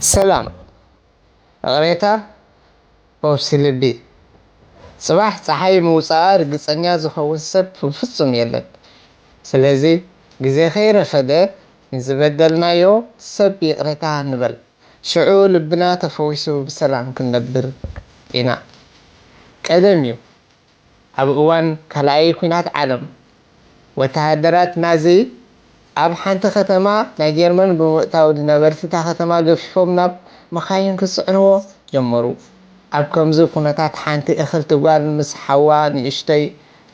ሰላም ቅሬታ ፈውሲ ልቢ ጽባሕ ፀሓይ ምውፃኣ ርግፀኛ ዝኸውን ሰብ ፍጹም የለን። ስለዚ ግዜ ከይረፈደ ንዝበደልናዮ ሰብ ይቅሬታ ንበል። ሽዑ ልብና ተፈዊሱ ብሰላም ክንነብር ኢና። ቀደም እዩ ኣብ እዋን ካልኣይ ኩናት ዓለም ወተሃደራት ናዚ ኣብ ሓንቲ ከተማ ናይ ጀርመን ብምእታው ነበርቲ እታ ከተማ ገፊፎም ናብ መኻይን ክፅዕንዎ ጀመሩ። ኣብ ከምዚ ኩነታት ሓንቲ እኽልቲ ጓል ምስ ሓዋ ንእሽተይ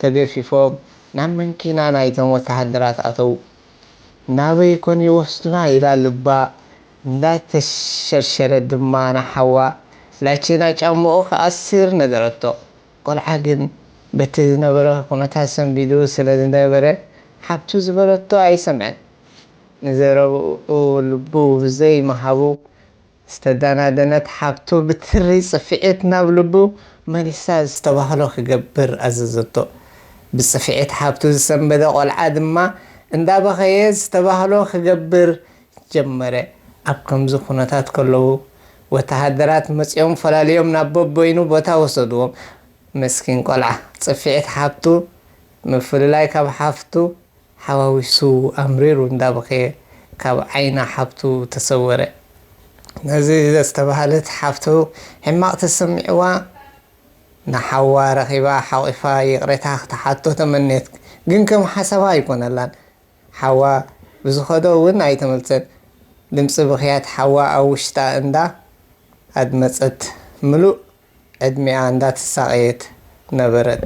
ተገፊፎም ናብ መኪና ናይቶም ወተሃደራት ኣተው። ናበይ ኮን ይወስዱና ኢላ ልባ እንዳተሸርሸረት ድማ ንሓዋ ላችና ጫምኡ ክኣስር ነገረቶ። ቆልዓ ግን በቲ ዝነበረ ኩነታት ሰንቢዱ ስለዝነበረ ሓብቱ ዝበለቶ ኣይሰምዐን። ንዘረብኡ ልቡ ብዘይምሃቡ ዝተዳናደነት ሓብቱ ብትሪ ፅፊዒት ናብ ልቡ መሊሳ ዝተባህሎ ክገብር ኣዘዘቶ። ብፅፊዒት ሓብቱ ዝሰንበደ ቆልዓ ድማ እንዳበኸየ ዝተባህሎ ክገብር ጀመረ። ኣብ ከምዚ ኩነታት ከለዉ ወተሃደራት መፂኦም ፈላልዮም ናብ በበይኑ ቦታ ወሰድዎም። መስኪን ቆልዓ ፅፊዒት ሓብቱ ምፍልላይ ካብ ሓፍቱ ሓዋዊሱ ኣምሪሩ እንዳበኸየ ካብ ዓይና ሓብቱ ተሰወረ። ነዚ ዝተባህለት ሓፍቱ ሕማቕ ተሰሚዕዋ ንሓዋ ረኺባ ሓቂፋ ይቕሬታ ክትሓቶ ተመኔት። ግን ከም ሓሳባ ኣይኮነላን። ሓዋ ብዝኸዶ እውን ኣይተመልሰን። ድምፂ ብኽያት ሓዋ ኣብ ውሽጣ እንዳ ኣድመፀት ምሉእ ዕድሚኣ እንዳተሳቀየት ነበረት።